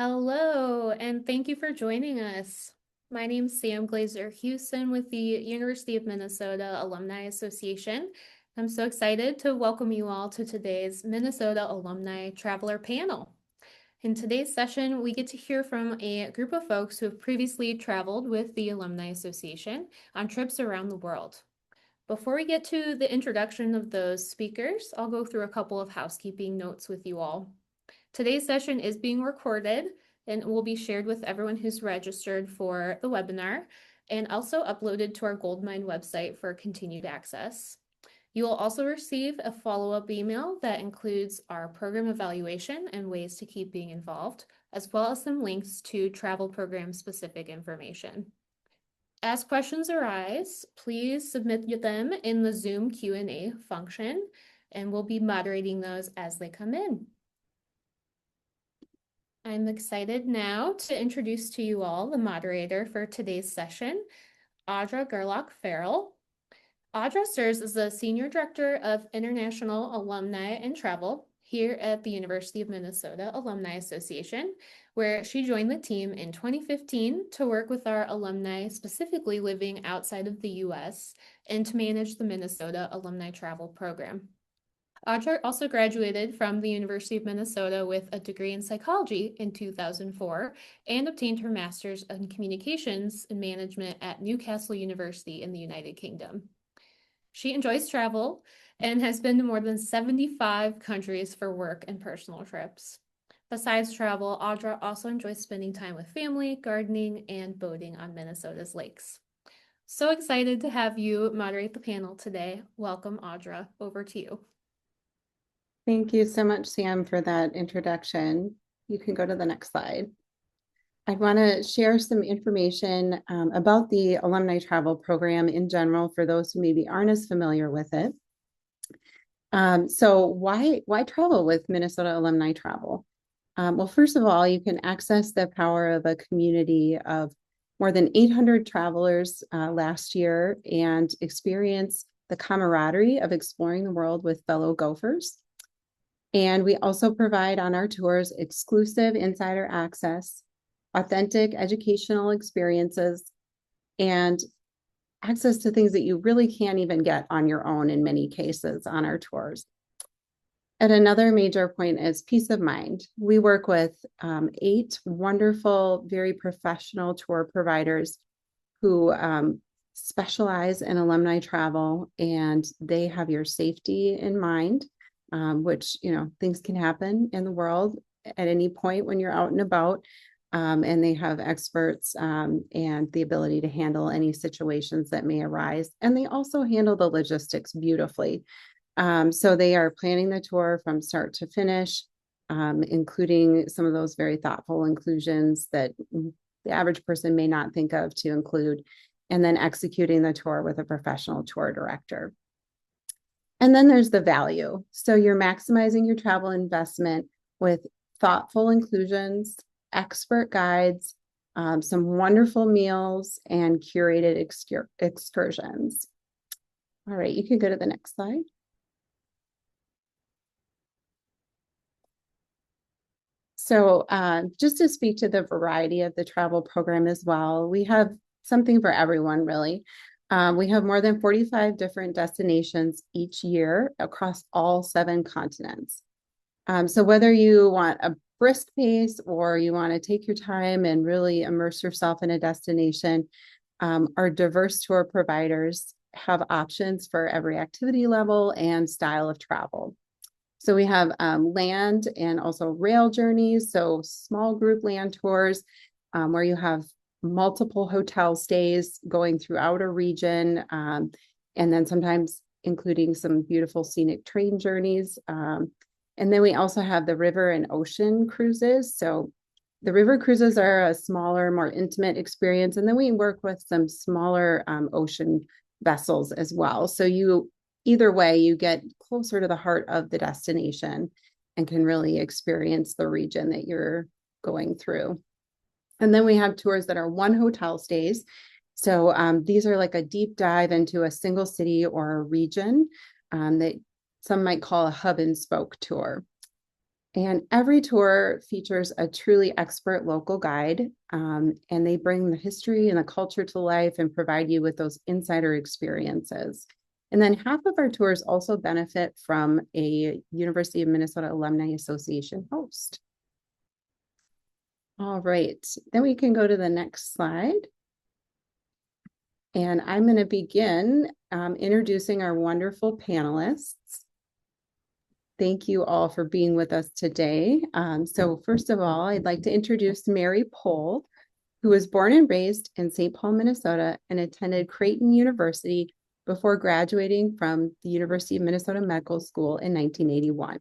Hello, and thank you for joining us. My name is Sam Glazer Houston with the University of Minnesota Alumni Association. I'm so excited to welcome you all to today's Minnesota Alumni Traveler Panel. In today's session, we get to hear from a group of folks who have previously traveled with the Alumni Association on trips around the world. Before we get to the introduction of those speakers, I'll go through a couple of housekeeping notes with you all. Today's session is being recorded and will be shared with everyone who's registered for the webinar and also uploaded to our Goldmine website for continued access. You will also receive a follow-up email that includes our program evaluation and ways to keep being involved, as well as some links to travel program specific information. As questions arise, please submit them in the Zoom Q&A function, and we'll be moderating those as they come in. I'm excited now to introduce to you all the moderator for today's session, Audra Gerlach-Farrell. Audra serves as the Senior Director of International Alumni and Travel here at the University of Minnesota Alumni Association, where she joined the team in 2015 to work with our alumni specifically living outside of the U.S. and to manage the Minnesota Alumni Travel Program. Audra also graduated from the University of Minnesota with a degree in psychology in 2004 and obtained her master's in communications and management at Newcastle University in the United Kingdom. She enjoys travel and has been to more than 75 countries for work and personal trips. Besides travel, Audra also enjoys spending time with family, gardening, and boating on Minnesota's lakes. So excited to have you moderate the panel today. Welcome, Audra. Over to you. Thank you so much, Sam, for that introduction. You can go to the next slide. I want to share some information about the Alumni Travel Program in general for those who maybe aren't as familiar with it. So why travel with Minnesota Alumni Travel? Well, first of all, you can access the power of a community of more than 800 travelers last year and experience the camaraderie of exploring the world with fellow gophers. And we also provide on our tours exclusive insider access, authentic educational experiences, and access to things that you really can't even get on your own in many cases on our tours. And another major point is peace of mind. We work with 8 wonderful, very professional tour providers who specialize in alumni travel, and they have your safety in mind. Which, things can happen in the world at any point when you're out and about. And they have experts and the ability to handle any situations that may arise. And they also handle the logistics beautifully. So they are planning the tour from start to finish, including some of those very thoughtful inclusions that the average person may not think of to include, and then executing the tour with a professional tour director. And then there's the value. So you're maximizing your travel investment with thoughtful inclusions, expert guides, some wonderful meals, and curated excursions. All right, you can go to the next slide. So just to speak to the variety of the travel program as well, we have something for everyone, really. We have more than 45 different destinations each year across all 7 continents. So whether you want a brisk pace or you want to take your time and really immerse yourself in a destination, our diverse tour providers have options for every activity level and style of travel. So we have land and also rail journeys, so small group land tours where you have multiple hotel stays going throughout a region, and then sometimes including some beautiful scenic train journeys. And then we also have the river and ocean cruises. So the river cruises are a smaller, more intimate experience. And then we work with some smaller ocean vessels as well. So either way, you get closer to the heart of the destination and can really experience the region that you're going through. And then we have tours that are 1 hotel stays. So these are like a deep dive into a single city or a region that some might call a hub and spoke tour. And every tour features a truly expert local guide, and they bring the history and the culture to life and provide you with those insider experiences. And then half of our tours also benefit from a University of Minnesota Alumni Association host. All right, then we can go to the next slide. And I'm going to begin introducing our wonderful panelists. Thank you all for being with us today. So first of all, I'd like to introduce Mary Pohl, who was born and raised in St. Paul, Minnesota, and attended Creighton University before graduating from the University of Minnesota Medical School in 1981.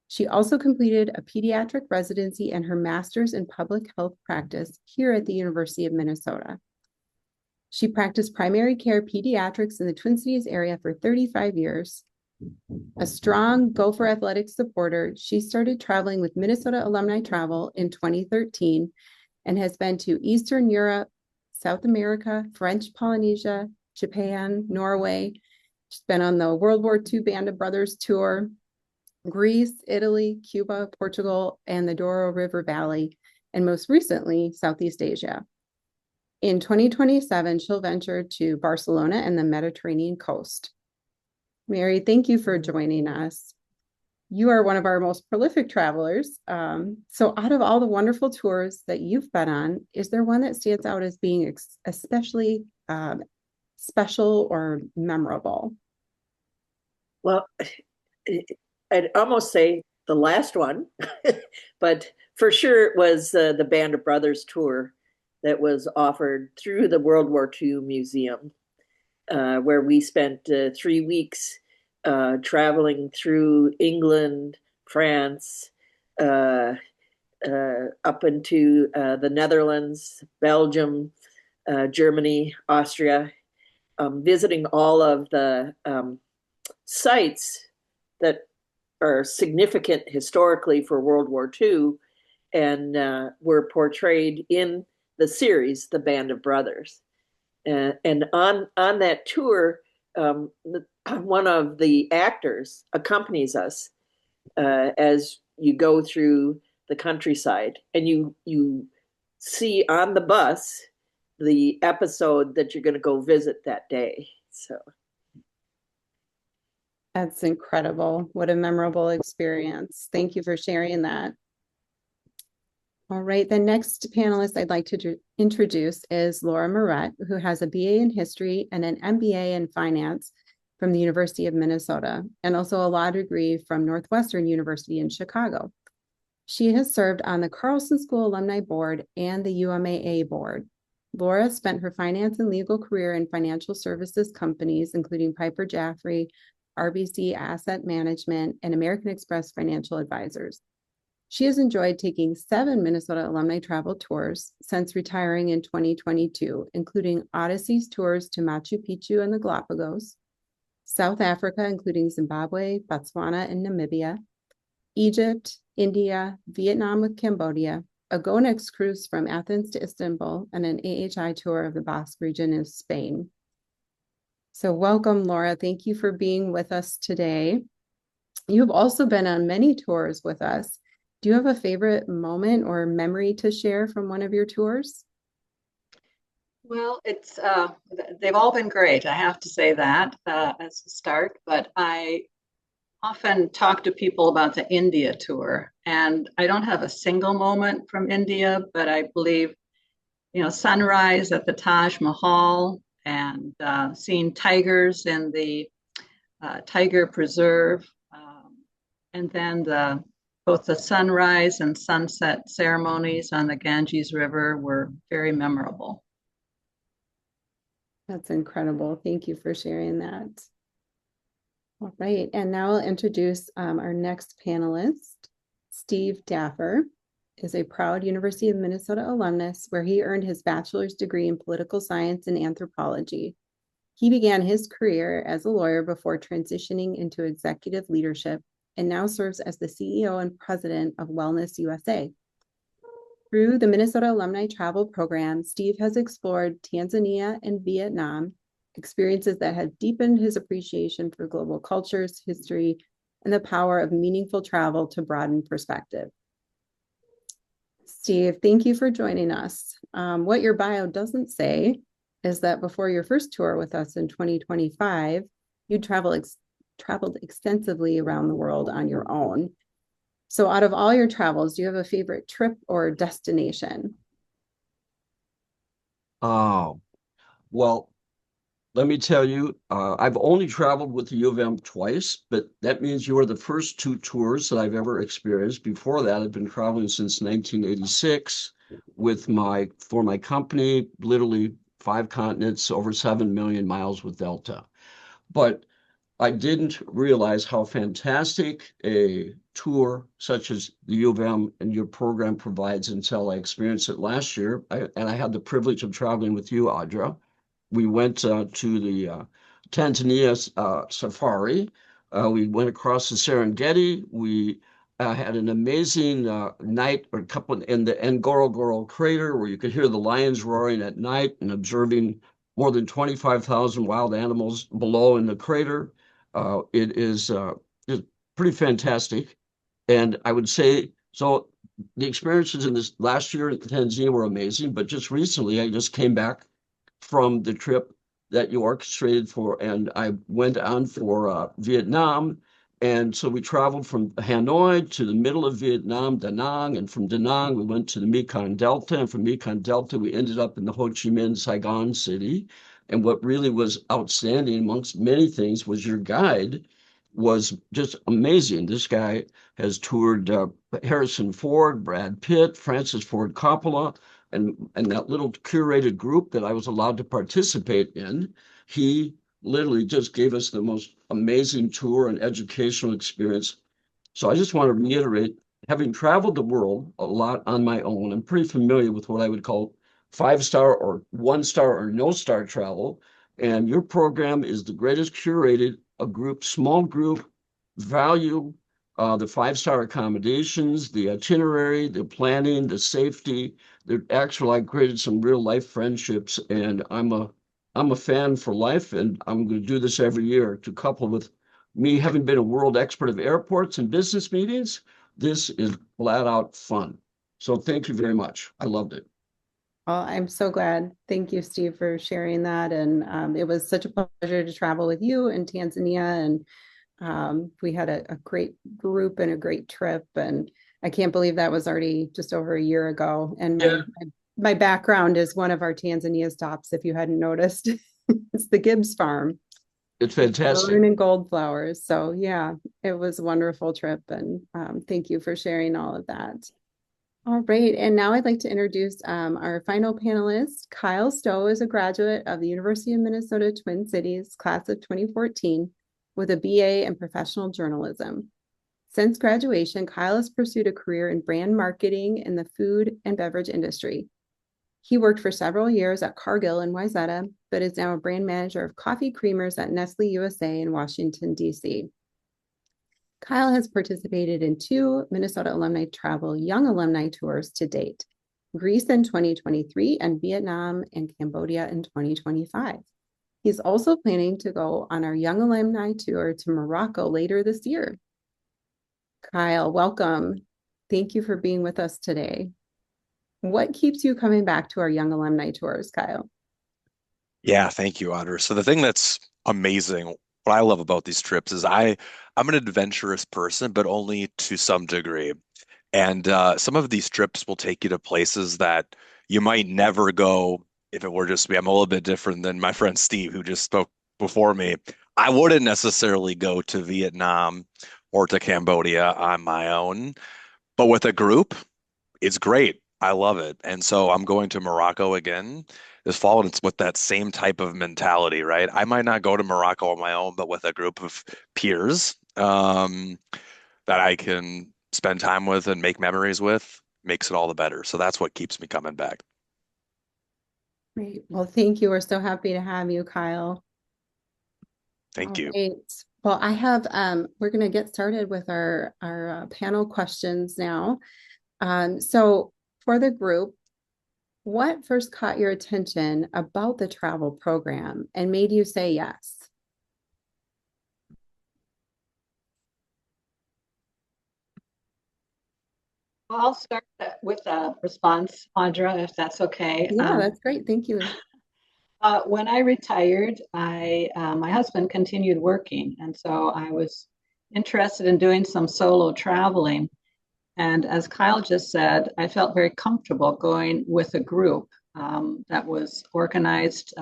She also completed a pediatric residency and her master's in public health practice here at the University of Minnesota. She practiced primary care pediatrics in the Twin Cities area for 35 years. A strong Gopher Athletics supporter, she started traveling with Minnesota Alumni Travel in 2013 and has been to Eastern Europe, South America, French Polynesia, Japan, Norway. She's been on the World War II Band of Brothers tour, Greece, Italy, Cuba, Portugal, and the Douro River Valley, and most recently, Southeast Asia. In 2027, she'll venture to Barcelona and the Mediterranean coast. Mary, thank you for joining us. You are one of our most prolific travelers. So out of all the wonderful tours that you've been on, is there one that stands out as being especially special or memorable? Well, I'd almost say the last one, but for sure it was the Band of Brothers tour that was offered through the World War II Museum, where we spent 3 weeks traveling through England, France, up into the Netherlands, Belgium, Germany, Austria, visiting all of the sites that are significant historically for World War II and were portrayed in the series, The Band of Brothers. And on that tour, one of the actors accompanies us as you go through the countryside, and you see on the bus the episode that you're going to go visit that day. So That's incredible. What a memorable experience. Thank you for sharing that. All right, the next panelist I'd like to introduce is Laura Moret, who has a BA in history and an MBA in finance from the University of Minnesota, and also a law degree from Northwestern University in Chicago. She has served on the Carlson School Alumni Board and the UMAA Board. Laura spent her finance and legal career in financial services companies, including Piper Jaffray, RBC Asset Management, and American Express Financial Advisors. She has enjoyed taking 7 Minnesota Alumni Travel tours since retiring in 2022, including Odyssey's tours to Machu Picchu and the Galapagos, South Africa, including Zimbabwe, Botswana, and Namibia, Egypt, India, Vietnam with Cambodia, a GoNext cruise from Athens to Istanbul, and an AHI tour of the Basque region of Spain. So welcome, Laura. Thank you for being with us today. You've also been on many tours with us. Do you have a favorite moment or memory to share from one of your tours? Well, they've all been great. I have to say that as a start, but I often talk to people about the India tour, and I don't have a single moment from India, but I believe, sunrise at the Taj Mahal and seeing tigers in the tiger preserve, and then both the sunrise and sunset ceremonies on the Ganges River were very memorable. That's incredible. Thank you for sharing that. All right, and now I'll introduce our next panelist. Steve Daffer is a proud University of Minnesota alumnus where he earned his bachelor's degree in political science and anthropology. He began his career as a lawyer before transitioning into executive leadership and now serves as the CEO and president of Wellness USA. Through the Minnesota Alumni Travel Program, Steve has explored Tanzania and Vietnam, experiences that have deepened his appreciation for global cultures, history, and the power of meaningful travel to broaden perspective. Steve, thank you for joining us. What your bio doesn't say is that before your first tour with us in 2025, you traveled extensively around the world on your own. So out of all your travels, do you have a favorite trip or destination? Oh, well, let me tell you, I've only traveled with the U of M twice, but that means you are the first two tours that I've ever experienced. Before that, I've been traveling since 1986 for my company, literally 5 continents, over 7 million miles with Delta. But I didn't realize how fantastic a tour such as the U of M and your program provides until I experienced it last year. And I had the privilege of traveling with you, Audra. We went to the Tanzania safari. We went across the Serengeti. We had an amazing night or couple in the Ngorongoro crater where you could hear the lions roaring at night and observing more than 25,000 wild animals below in the crater. It is just pretty fantastic. And I would say, so the experiences in this last year in Tanzania were amazing, but just recently I just came back from the trip that you orchestrated for, and I went on for Vietnam. And so we traveled from Hanoi to the middle of Vietnam, Da Nang, and from Da Nang we went to the Mekong Delta, and from Mekong Delta we ended up in the Ho Chi Minh Saigon city. And what really was outstanding, amongst many things, was your guide was just amazing. This guy has toured Harrison Ford, Brad Pitt, Francis Ford Coppola, and that little curated group that I was allowed to participate in. He literally just gave us the most amazing tour and educational experience. So I just want to reiterate, having traveled the world a lot on my own, I'm pretty familiar with what I would call 5-star or 1-star or no-star travel. And your program is the greatest curated, a group, small group, value, the 5-star accommodations, the itinerary, the planning, the safety. I created some real life friendships, and I'm a fan for life, and I'm going to do this every year to couple with me having been a world expert of airports and business meetings. This is flat out fun. So thank you very much. I loved it. Well, I'm so glad. Thank you, Steve, for sharing that. And it was such a pleasure to travel with you in Tanzania. And we had a great group and a great trip. And I can't believe that was already just over a year ago. And my background is one of our Tanzania stops, if you hadn't noticed. It's the Gibbs Farm. It's fantastic. And gold flowers. So yeah, it was a wonderful trip. And thank you for sharing all of that. All right, and now I'd like to introduce our final panelist. Kyle Stowe is a graduate of the University of Minnesota Twin Cities, class of 2014, with a BA in professional journalism. Since graduation, Kyle has pursued a career in brand marketing in the food and beverage industry. He worked for several years at Cargill in Wayzata, but is now a brand manager of coffee creamers at Nestle USA in Washington, D.C. Kyle has participated in 2 Minnesota Alumni Travel Young Alumni Tours to date, Greece in 2023 and Vietnam and Cambodia in 2025. He's also planning to go on our Young Alumni Tour to Morocco later this year. Kyle, welcome. Thank you for being with us today. What keeps you coming back to our Young Alumni Tours, Kyle? Yeah, thank you, Audra. So the thing that's amazing, what I love about these trips is I'm an adventurous person, but only to some degree. And some of these trips will take you to places that you might never go if it were just me. I'm a little bit different than my friend Steve, who just spoke before me. I wouldn't necessarily go to Vietnam or to Cambodia on my own, but with a group, it's great. I love it. And so I'm going to Morocco again this fall, and it's with that same type of mentality, right? I might not go to Morocco on my own, but with a group of peers that I can spend time with and make memories with makes it all the better. So that's what keeps me coming back. Great. Well, thank you. We're so happy to have you, Kyle. Thank you. Right. Well, I have we're going to get started with our panel questions now. So for the group, what first caught your attention about the travel program and made you say yes? I'll start with a response, Audra, if that's okay. Yeah, that's great. Thank you. When I retired, my husband continued working, and so I was interested in doing some solo traveling. And as Kyle just said, I felt very comfortable going with a group that was organized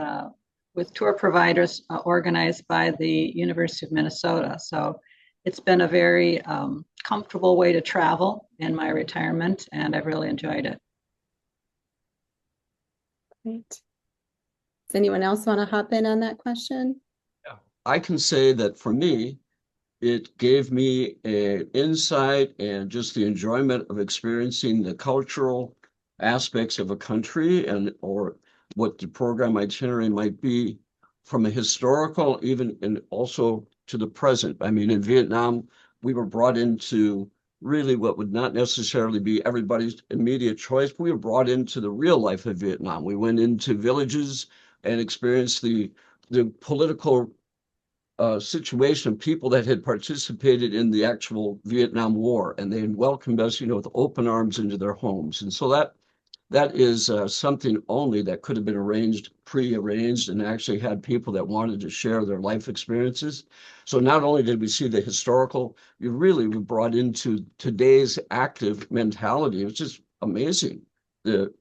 with tour providers organized by the University of Minnesota. So it's been a very comfortable way to travel in my retirement, and I've really enjoyed it. Great. Does anyone else want to hop in on that question? Yeah. I can say that for me, it gave me an insight and just the enjoyment of experiencing the cultural aspects of a country and or what the program itinerary might be from a historical, even and also to the present. I mean, in Vietnam, we were brought into really what would not necessarily be everybody's immediate choice, but we were brought into the real life of Vietnam. We went into villages and experienced the political situation of people that had participated in the actual Vietnam War, and they welcomed us, with open arms into their homes. And so that is something only that could have been pre-arranged, and actually had people that wanted to share their life experiences. So not only did we see the historical, you really were brought into today's active mentality, which is amazing. And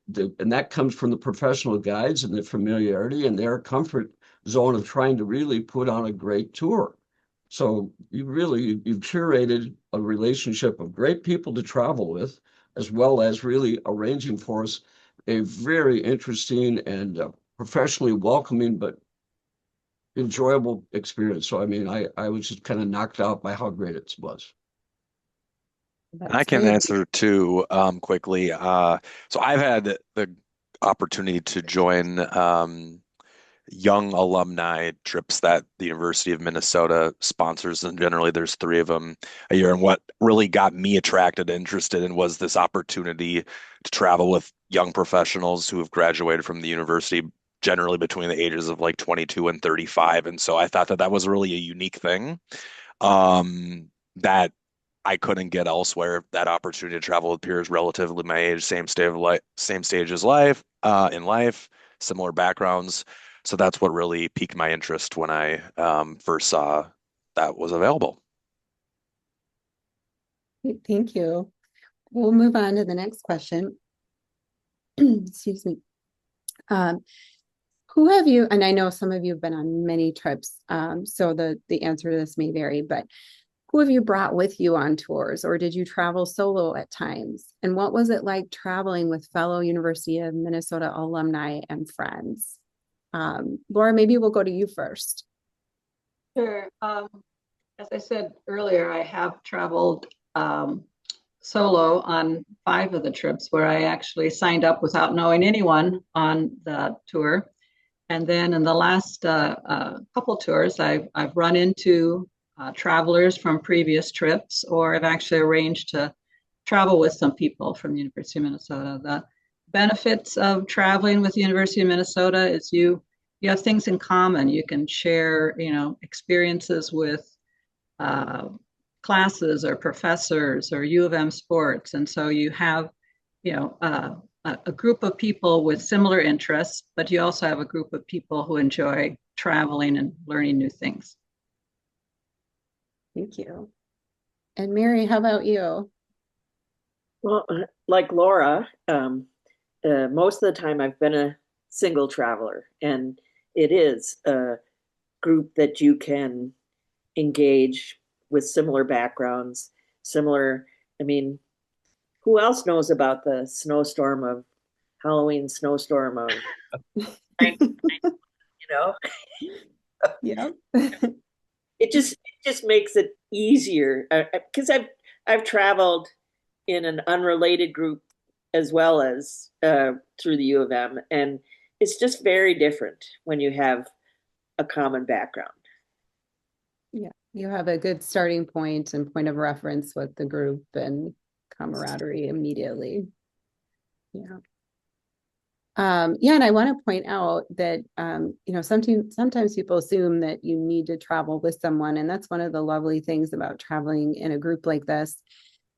that comes from the professional guides and the familiarity and their comfort zone of trying to really put on a great tour. So you've curated a relationship of great people to travel with, as well as really arranging for us a very interesting and professionally welcoming but enjoyable experience. So I mean, I was just kind of knocked out by how great it was. And I That's can great. answer too quickly. So I've had the opportunity to join young alumni trips that the University of Minnesota sponsors, and generally there's three of them a year. And what really got me attracted and interested in was this opportunity to travel with young professionals who have graduated from the university, generally between the ages of like 22 and 35. And so I thought that that was really a unique thing that I couldn't get elsewhere. That opportunity to travel with peers relatively my age, same stage of life, same stage as life, in life, similar backgrounds. So that's what really piqued my interest when I first saw that was available. Thank you. We'll move on to the next question. Excuse me. Who have you, and I know some of you have been on many trips, so the answer to this may vary, but who have you brought with you on tours, or did you travel solo at times? And what was it like traveling with fellow University of Minnesota alumni and friends? Laura, maybe we'll go to you first. Sure. As I said earlier, I have traveled solo on 5 of the trips where I actually signed up without knowing anyone on the tour. And then in the last couple tours, I've run into travelers from previous trips, or I've actually arranged to travel with some people from the University of Minnesota. The benefits of traveling with the University of Minnesota is you have things in common. You can share, experiences with classes or professors or U of M sports. And so you have, a group of people with similar interests, but you also have a group of people who enjoy traveling and learning new things. Thank you. And Mary, how about you? Well, like Laura, most of the time I've been a single traveler, and it is a group that you can engage with similar backgrounds, I mean, who else knows about the Halloween snowstorm of, Yeah. it just makes it easier because I've traveled in an unrelated group as well as through the U of M, and it's just very different when you have a common background. Yeah, you have a good starting point and point of reference with the group and camaraderie immediately. Yeah. And I want to point out that sometimes people assume that you need to travel with someone, and that's one of the lovely things about traveling in a group like this,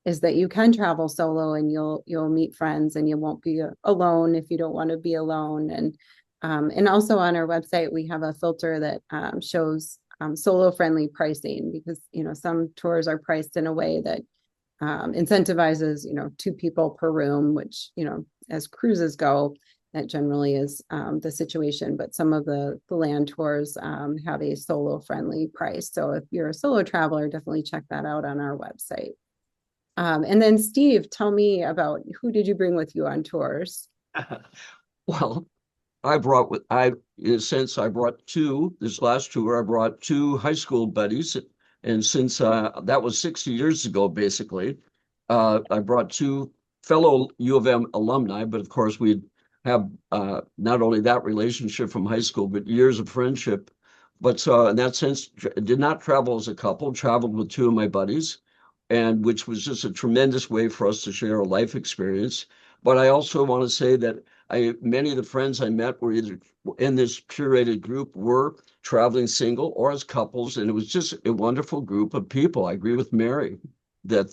is that you can travel solo and you'll meet friends and you won't be alone if you don't want to be alone. And also on our website, we have a filter that shows solo friendly pricing, because, some tours are priced in a way that incentivizes, 2 people per room, which, as cruises go, that generally is the situation. But some of the land tours have a solo friendly price. So if you're a solo traveler, definitely check that out on our website. And then Steve, tell me about, who did you bring with you on tours? Well, I brought with I in a sense I brought this last tour. I brought 2 high school buddies, and since that was 60 years ago, basically, I brought 2 fellow U of M alumni. But of course, we have not only that relationship from high school, but years of friendship. But in that sense, did not travel as a couple. Traveled with 2 of my buddies, and which was just a tremendous way for us to share a life experience. But I also want to say that many of the friends I met were either in this curated group were traveling single or as couples, and it was just a wonderful group of people. I agree with Mary that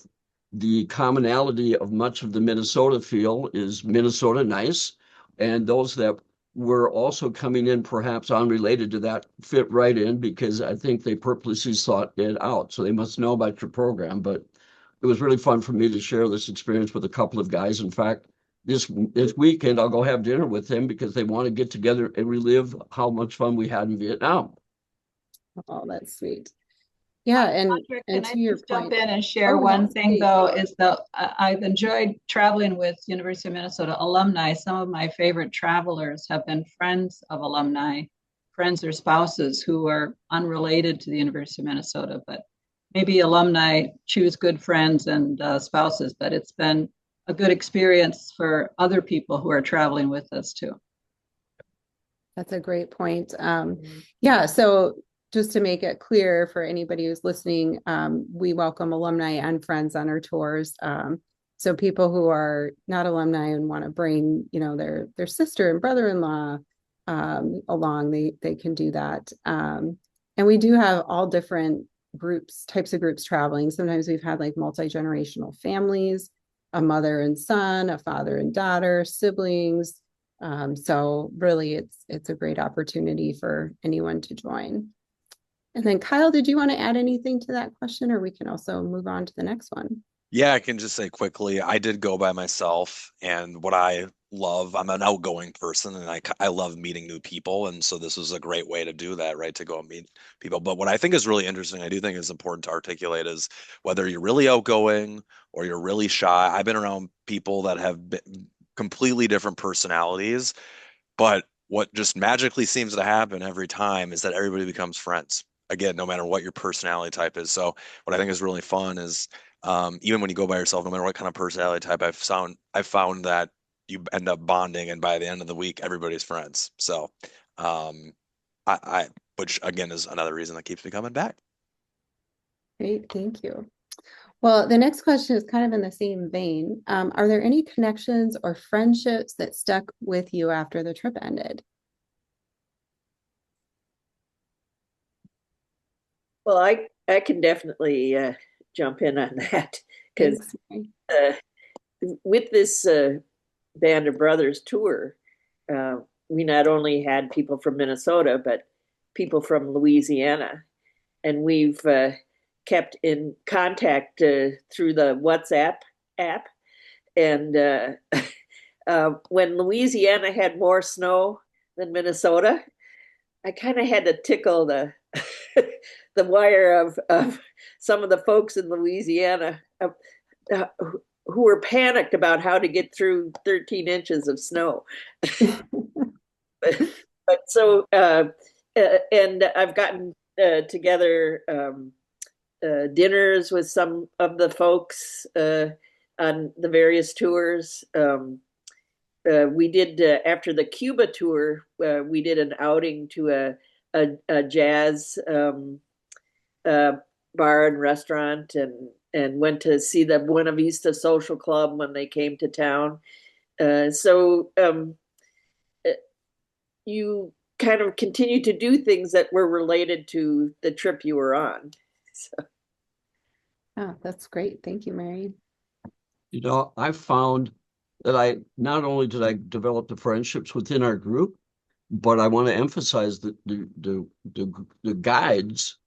the commonality of much of the Minnesota feel is Minnesota nice, and those that were also coming in perhaps unrelated to that fit right in, because I think they purposely sought it out. So they must know about your program. But it was really fun for me to share this experience with a couple of guys. In fact, this weekend I'll go have dinner with them because they want to get together and relive how much fun we had in Vietnam. Oh, that's sweet. Yeah, Patrick, and can I to your just jump point, in and share oh, one yes, thing, please. though, is that I've enjoyed traveling with University of Minnesota alumni. Some of my favorite travelers have been friends of alumni, friends or spouses who are unrelated to the University of Minnesota, but maybe alumni choose good friends and spouses, but it's been a good experience for other people who are traveling with us too. That's a great point. Yeah, so just to make it clear for anybody who's listening, we welcome alumni and friends on our tours. So people who are not alumni and want to bring, their sister and brother-in-law along, they can do that. And we do have all different types of groups traveling. Sometimes we've had like multi-generational families, a mother and son, a father and daughter, siblings. So really it's a great opportunity for anyone to join. And then Kyle, did you want to add anything to that question, or we can also move on to the next one? Yeah, I can just say quickly, I did go by myself, and what I love, I'm an outgoing person, and I love meeting new people, and so this was a great way to do that, right? To go and meet people. But what I think is really interesting, I do think is important to articulate, is whether you're really outgoing or you're really shy. I've been around people that have completely different personalities, but what just magically seems to happen every time is that everybody becomes friends. Again, no matter what your personality type is. So what I think is really fun is even when you go by yourself, no matter what kind of personality type, I've found that you end up bonding, and by the end of the week, everybody's friends. So um, I which again is another reason that keeps me coming back. Great, thank you. Well, the next question is kind of in the same vein. Are there any connections or friendships that stuck with you after the trip ended? Well, I can definitely jump in on that because with this Band of Brothers tour, we not only had people from Minnesota, but people from Louisiana. And we've kept in contact through the WhatsApp app. And when Louisiana had more snow than Minnesota, I kind of had to tickle the the wire of some of the folks in Louisiana who were panicked about how to get through 13 inches of snow. but so and I've gotten together dinners with some of the folks on the various tours. We did after the Cuba tour, we did an outing to a jazz bar and restaurant, and went to see the Buena Vista Social Club when they came to town. So you kind of continue to do things that were related to the trip you were on. So. Oh, that's great. Thank you, Mary. I found that I not only did I develop the friendships within our group, but I want to emphasize that the guides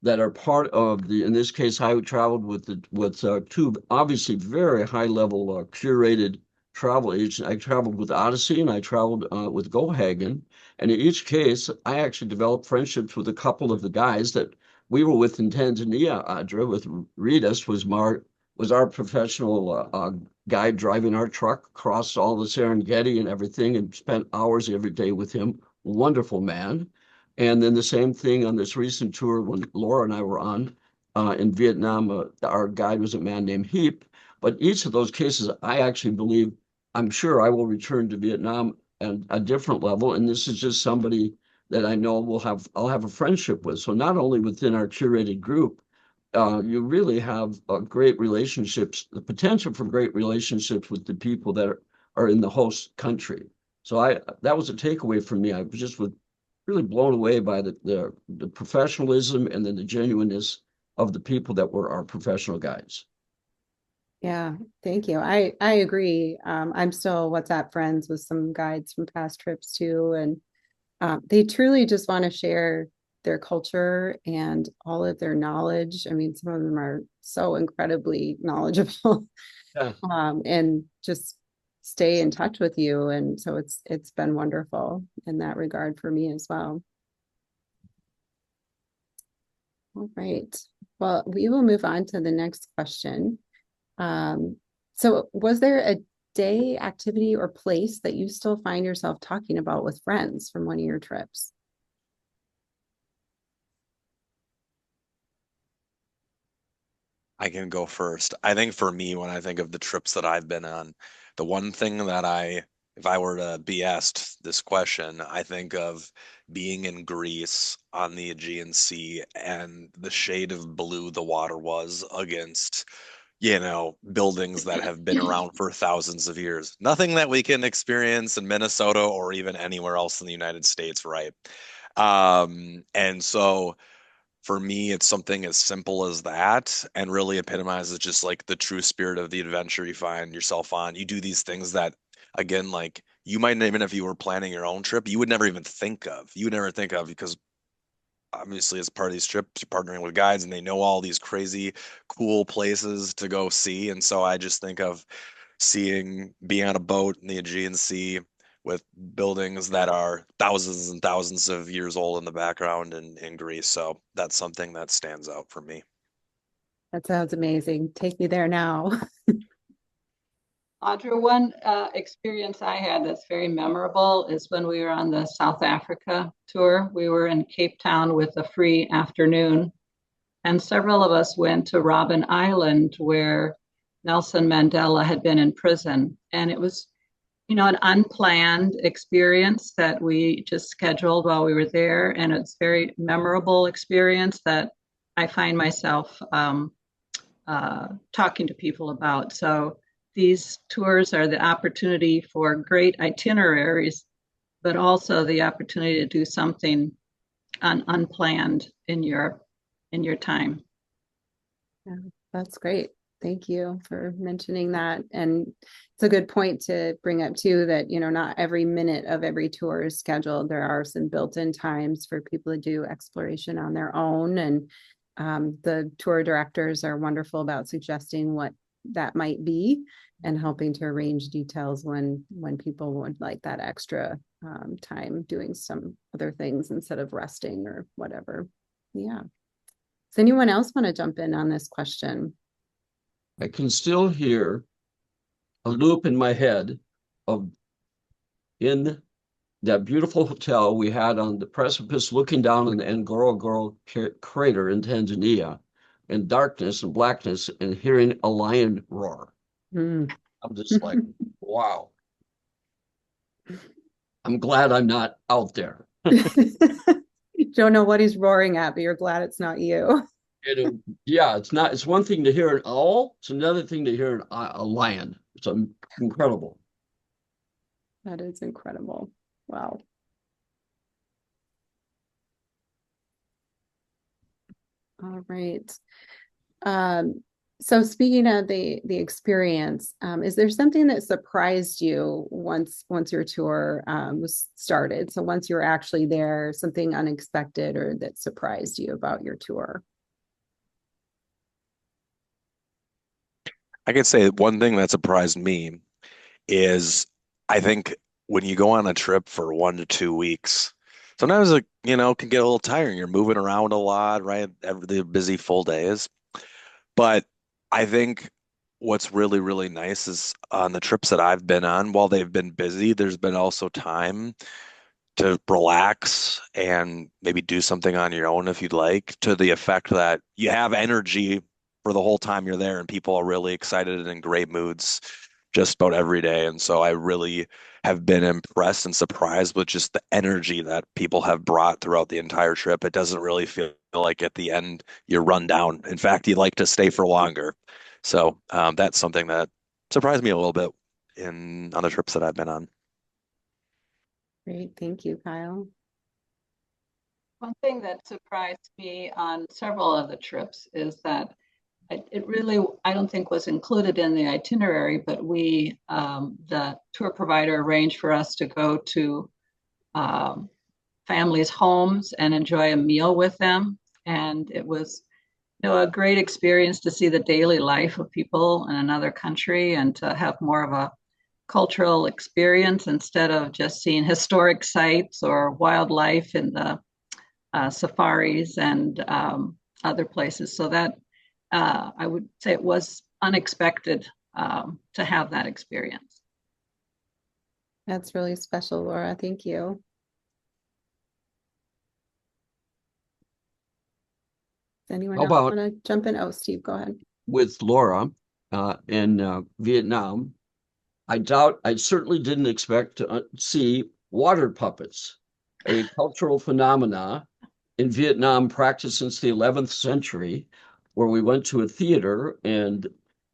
that are part of the, in this case, I traveled with two obviously very high level curated travel agents. I traveled with Odyssey and I traveled with Gohagen. And in each case, I actually developed friendships with a couple of the guys that we were with in Tanzania. Audra with Ritas was our professional guide driving our truck across all the Serengeti and everything, and spent hours every day with him. Wonderful man. And then the same thing on this recent tour when Laura and I were on in Vietnam. Our guide was a man named Heap. But each of those cases, I actually believe, I'm sure I will return to Vietnam at a different level. And this is just somebody that I know I'll have a friendship with. So not only within our curated group, you really have great relationships, the potential for great relationships with the people that are in the host country. So that was a takeaway for me. I was just really blown away by the professionalism and then the genuineness of the people that were our professional guides. Yeah, thank you. I agree. I'm still WhatsApp friends with some guides from past trips too, and they truly just want to share their culture and all of their knowledge. I mean, some of them are so incredibly knowledgeable, Yeah. and just stay in touch with you. And so it's been wonderful in that regard for me as well. All right. Well, we will move on to the next question. So was there a day, activity, or place that you still find yourself talking about with friends from one of your trips? I can go first. I think for me, when I think of the trips that I've been on, the one thing that if I were to be asked this question, I think of being in Greece on the Aegean Sea and the shade of blue the water was against, buildings that have been around for thousands of years. Nothing that we can experience in Minnesota or even anywhere else in the United States, right? And so for me, it's something as simple as that and really epitomizes just like the true spirit of the adventure you find yourself on. You do these things that, again, like you might, even if you were planning your own trip, you would never even think of. You would never think of because obviously as part of these trips, you're partnering with guides and they know all these crazy, cool places to go see. And so I just think of being on a boat in the Aegean Sea with buildings that are thousands and thousands of years old in the background in Greece. So that's something that stands out for me. That sounds amazing. Take me there now. Audra, one experience I had that's very memorable is when we were on the South Africa tour. We were in Cape Town with a free afternoon, and several of us went to Robben Island where Nelson Mandela had been in prison. And it was, an unplanned experience that we just scheduled while we were there. And it's a very memorable experience that I find myself talking to people about. So these tours are the opportunity for great itineraries, but also the opportunity to do something unplanned in your time. Yeah, that's great. Thank you for mentioning that. And it's a good point to bring up too, that, not every minute of every tour is scheduled. There are some built-in times for people to do exploration on their own. And the tour directors are wonderful about suggesting what that might be and helping to arrange details when people would like that extra time doing some other things instead of resting or whatever. Yeah. Does anyone else want to jump in on this question? I can still hear a loop in my head of in that beautiful hotel we had on the precipice looking down on the Ngorongoro crater in Tanzania in darkness and blackness and hearing a lion roar. Mm. I'm just like, wow. I'm glad I'm not out there. Don't know what he's roaring at, but you're glad it's not you. Yeah, it's one thing to hear an owl. It's another thing to hear a lion. It's incredible. That is incredible. Wow. All right. So speaking of the experience, is there something that surprised you once your tour was started? So once you were actually there, something unexpected or that surprised you about your tour? I could say one thing that surprised me is I think when you go on a trip for 1 to 2 weeks, sometimes it, can get a little tiring. You're moving around a lot, right? Every the busy full days. But I think what's really, really nice is on the trips that I've been on, while they've been busy, there's been also time to relax and maybe do something on your own if you'd like, to the effect that you have energy for the whole time you're there and people are really excited and in great moods just about every day. And so I really have been impressed and surprised with just the energy that people have brought throughout the entire trip. It doesn't really feel like at the end you're run down. In fact, you'd like to stay for longer. So that's something that surprised me a little bit in on the trips that I've been on. Great, thank you, Kyle. One thing that surprised me on several of the trips is that it really, I don't think was included in the itinerary, but the tour provider arranged for us to go to um, families' homes and enjoy a meal with them. And it was, a great experience to see the daily life of people in another country and to have more of a cultural experience instead of just seeing historic sites or wildlife in the safaris and other places. So that I would say it was unexpected to have that experience. That's really special, Laura. Thank you. Does anyone How else about want to jump in? Oh, Steve, go ahead. with Laura in Vietnam? I certainly didn't expect to see water puppets, a cultural phenomena in Vietnam practiced since the 11th century, where we went to a theater and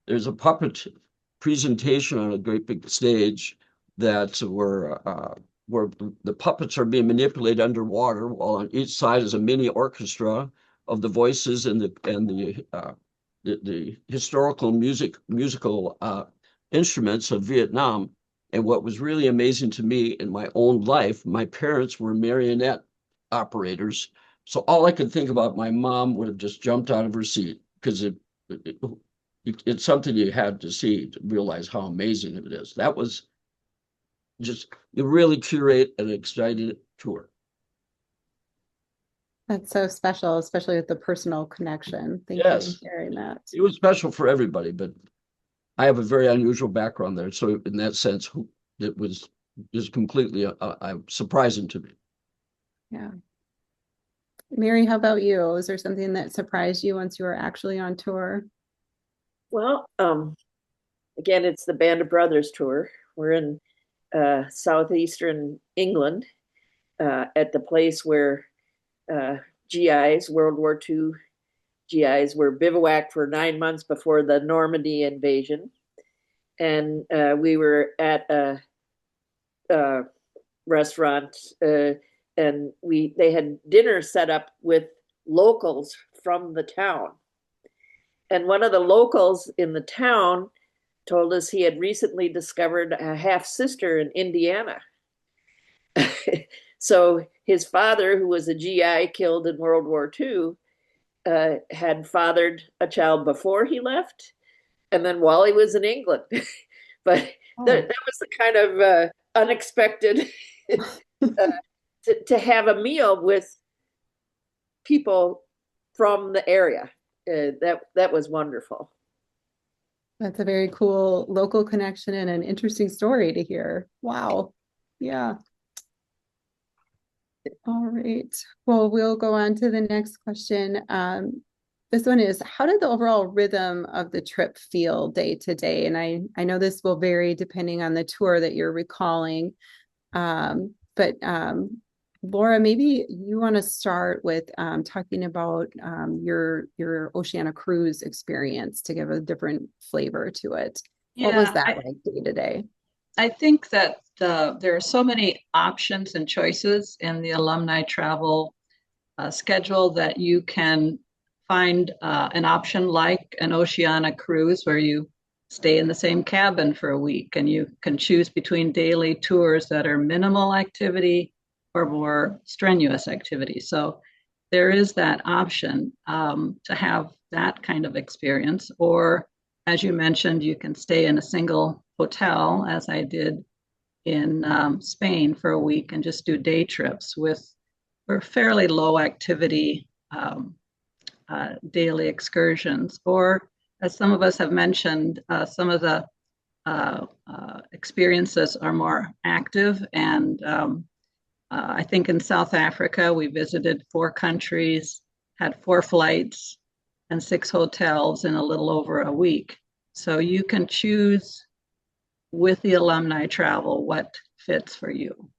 there's a puppet presentation on a great big stage where the puppets are being manipulated underwater, while on each side is a mini orchestra of the voices and the historical musical instruments of Vietnam. And what was really amazing to me in my own life, my parents were marionette operators. So all I could think about, my mom would have just jumped out of her seat because it it's something you had to see to realize how amazing it is. That was just, you really curate an exciting tour. That's so special, especially with the personal connection. Thank you for Yes, sharing that. it was special for everybody, but I have a very unusual background there. So in that sense, it was just completely surprising to me. Yeah. Mary, how about you? Is there something that surprised you once you were actually on tour? Well, again, it's the Band of Brothers tour. We're in southeastern England at the place where GIs, World War II GIs, were bivouacked for 9 months before the Normandy invasion. And we were at a restaurant, and they had dinner set up with locals from the town. And one of the locals in the town told us he had recently discovered a half sister in Indiana. So his father, who was a GI killed in World War II, had fathered a child before he left, and then while he was in England. But that was the kind of unexpected to have a meal with people from the area. That was wonderful. That's a very cool local connection and an interesting story to hear. Wow. Yeah. All right. Well, we'll go on to the next question. This one is, how did the overall rhythm of the trip feel day to day? And I know this will vary depending on the tour that you're recalling. But Laura, maybe you want to start with talking about your Oceania cruise experience to give a different flavor to it. What was that like day to day? I think that there are so many options and choices in the alumni travel schedule that you can find an option like an Oceania cruise where you stay in the same cabin for a week and you can choose between daily tours that are minimal activity or more strenuous activity. So there is that option to have that kind of experience. Or, as you mentioned, you can stay in a single hotel, as I did in Spain for a week, and just do day trips with for fairly low activity daily excursions. Or, as some of us have mentioned, some of the experiences are more active. And I think in South Africa, we visited 4 countries, had 4 flights, and 6 hotels in a little over a week. So you can choose with the alumni travel what fits for you.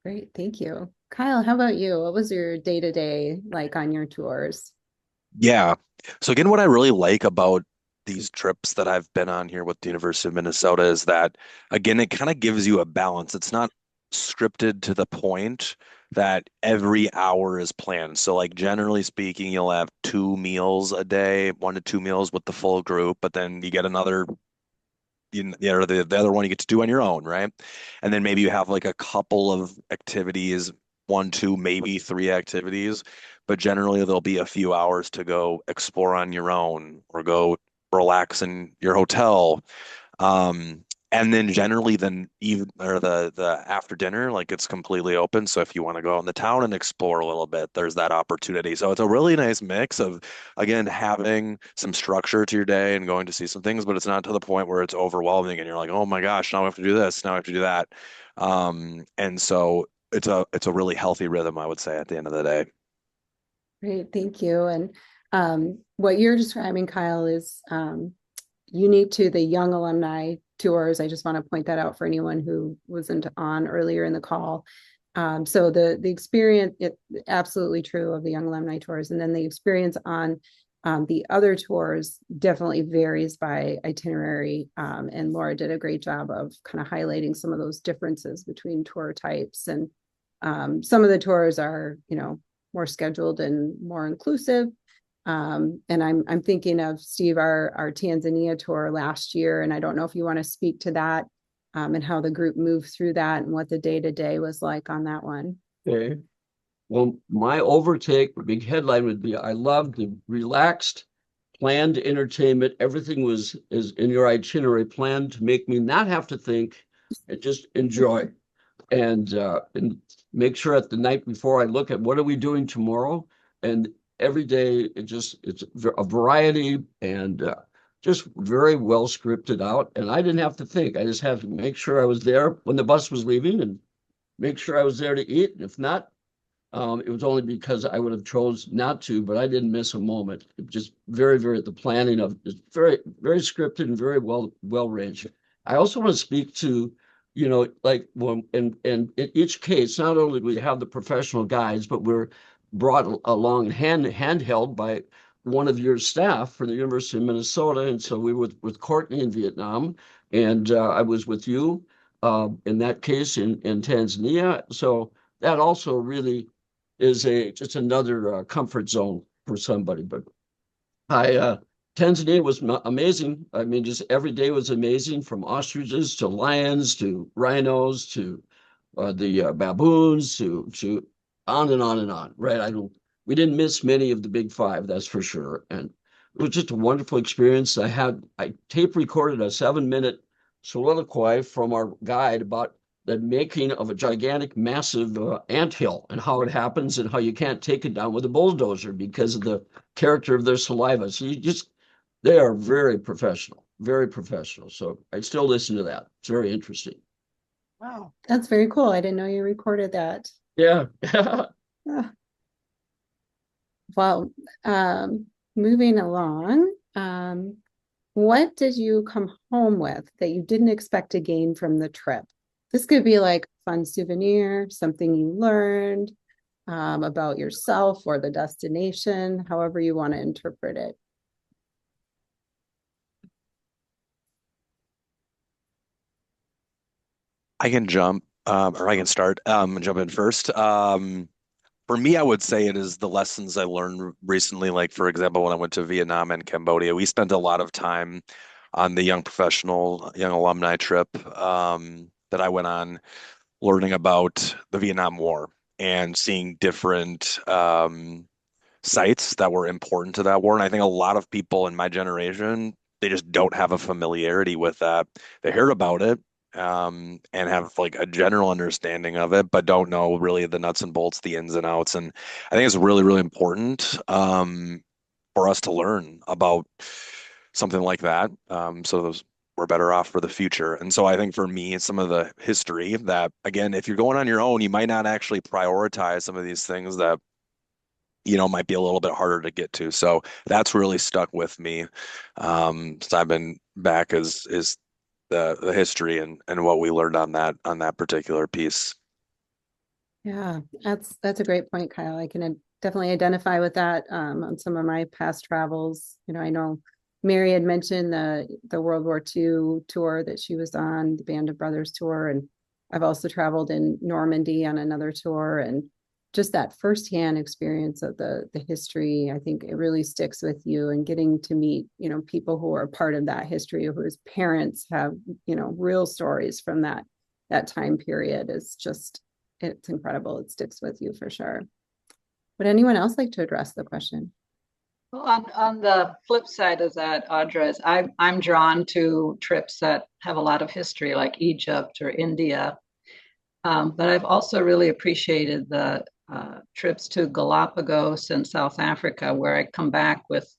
Great, thank you. Kyle, how about you? What was your day-to-day like on your tours? Yeah. So again, what I really like about these trips that I've been on here with the University of Minnesota is that, again, it kind of gives you a balance. It's not scripted to the point that every hour is planned. So, like, generally speaking, you'll have 2 meals a day, 1 to 2 meals with the full group, but then you get another, the other one you get to do on your own, right? And then maybe you have like a couple of activities, 1, 2, maybe 3 activities, but generally there'll be a few hours to go explore on your own or go relax in your hotel. Um, and then generally then even or the after dinner, like it's completely open. So if you want to go out in the town and explore a little bit, there's that opportunity. So it's a really nice mix of, again, having some structure to your day and going to see some things, but it's not to the point where it's overwhelming and you're like, oh my gosh, now we have to do this, now we have to do that. And so it's a really healthy rhythm, I would say, at the end of the day. Great, thank you. And what you're describing, Kyle, is unique to the young alumni tours. I just want to point that out for anyone who wasn't on earlier in the call. So the experience, absolutely true of the young alumni tours, and then the experience on the other tours definitely varies by itinerary. And Laura did a great job of kind of highlighting some of those differences between tour types. And some of the tours are, more scheduled and more inclusive. And I'm thinking of Steve, our Tanzania tour last year, and I don't know if you want to speak to that and how the group moved through that and what the day-to-day was like on that one. Okay. Well, my overtake, big headline would be, I love the relaxed, planned entertainment. Everything was is in your itinerary planned to make me not have to think and just enjoy. And make sure at the night before I look at what are we doing tomorrow, and every day it's a variety and just very well scripted out, and I didn't have to think. I just had to make sure I was there when the bus was leaving and make sure I was there to eat. And if not, it was only because I would have chose not to, but I didn't miss a moment. It just very the planning of it's very scripted and very well arranged. I also want to speak to, like when in each case, not only do we have the professional guides, but we're brought along handheld by one of your staff from the University of Minnesota. And so we were with Courtney in Vietnam, and I was with you in that case in Tanzania. So that also really is just another comfort zone for somebody. But I Tanzania was amazing. I mean, just every day was amazing, from ostriches to lions to rhinos to the baboons to on and on and on. Right? We didn't miss many of the big five, that's for sure. And it was just a wonderful experience. I tape recorded a 7-minute soliloquy from our guide about the making of a gigantic, massive anthill and how it happens and how you can't take it down with a bulldozer because of the character of their saliva. So they are very professional, very professional. So I still listen to that. It's very interesting. Wow, that's very cool. I didn't know you recorded that. Yeah. Ah, well, moving along, what did you come home with that you didn't expect to gain from the trip? This could be like a fun souvenir, something you learned about yourself or the destination, however you want to interpret it. I can jump, or I can start, and jump in first. For me, I would say it is the lessons I learned recently. Like, for example, when I went to Vietnam and Cambodia, we spent a lot of time on the young professional, young alumni trip that I went on, learning about the Vietnam War and seeing different sites that were important to that war. And I think a lot of people in my generation, they just don't have a familiarity with that. They hear about it, and have like a general understanding of it, but don't know really the nuts and bolts, the ins and outs. And I think it's really, really important for us to learn about something like that. So those we're better off for the future. And so I think for me, it's some of the history that, again, if you're going on your own, you might not actually prioritize some of these things that might be a little bit harder to get to. So that's really stuck with me. So I've been back is the history and what we learned on that particular piece. Yeah, that's a great point, Kyle. I can definitely identify with that on some of my past travels. I know Mary had mentioned the World War II tour that she was on, the Band of Brothers tour, and I've also traveled in Normandy on another tour, and just that firsthand experience of the history, I think it really sticks with you, and getting to meet, people who are part of that history, whose parents have, real stories from that time period is just, it's incredible. It sticks with you for sure. Would anyone else like to address the question? Well, on the flip side of that, Audra, is I'm drawn to trips that have a lot of history, like Egypt or India. But I've also really appreciated the trips to Galapagos and South Africa, where I come back with,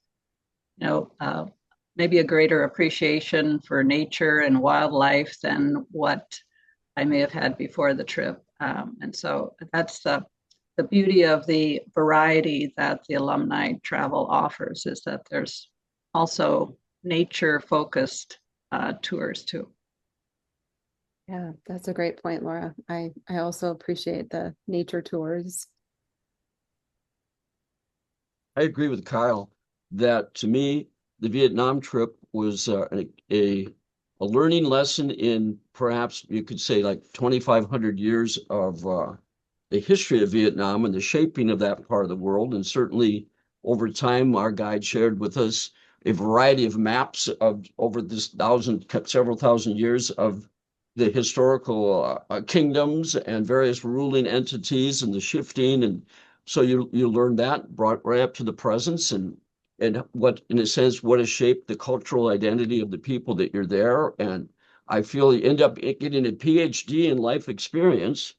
maybe a greater appreciation for nature and wildlife than what I may have had before the trip. And so that's the beauty of the variety that the alumni travel offers, is that there's also nature focused tours too. Yeah, that's a great point, Laura. I also appreciate the nature tours. I agree with Kyle that to me, the Vietnam trip was a learning lesson in perhaps you could say like 2,500 years of the history of Vietnam and the shaping of that part of the world. And certainly over time, our guide shared with us a variety of maps of over this several thousand years of the historical kingdoms and various ruling entities and the shifting. And so you learn that brought right up to the presence and what, in a sense, what has shaped the cultural identity of the people that you're there. And I feel you end up getting a PhD in life experience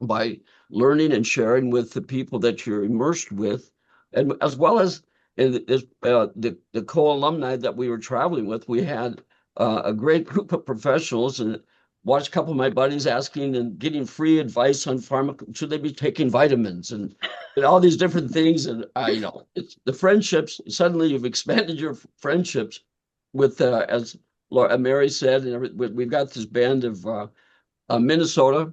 by learning and sharing with the people that you're immersed with, and as well as the co-alumni that we were traveling with. We had a great group of professionals, and watched a couple of my buddies asking and getting free advice on should they be taking vitamins and all these different things. And it's the friendships. Suddenly, you've expanded your friendships with, as Mary said, and we've got this band of Minnesota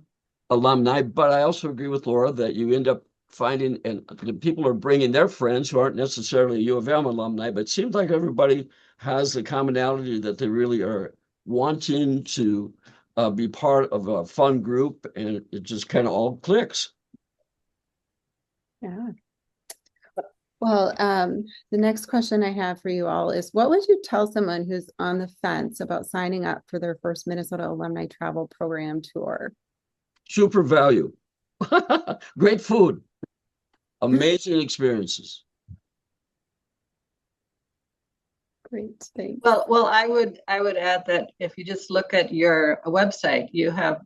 alumni. But I also agree with Laura that you end up finding, and the people are bringing their friends who aren't necessarily U of M alumni, but it seems like everybody has the commonality that they really are wanting to be part of a fun group, and it just kind of all clicks. Yeah. Well, the next question I have for you all is, what would you tell someone who's on the fence about signing up for their first Minnesota Alumni Travel Program tour? Super value, great food, amazing experiences. Great, thanks. Well, I would add that if you just look at your website, you have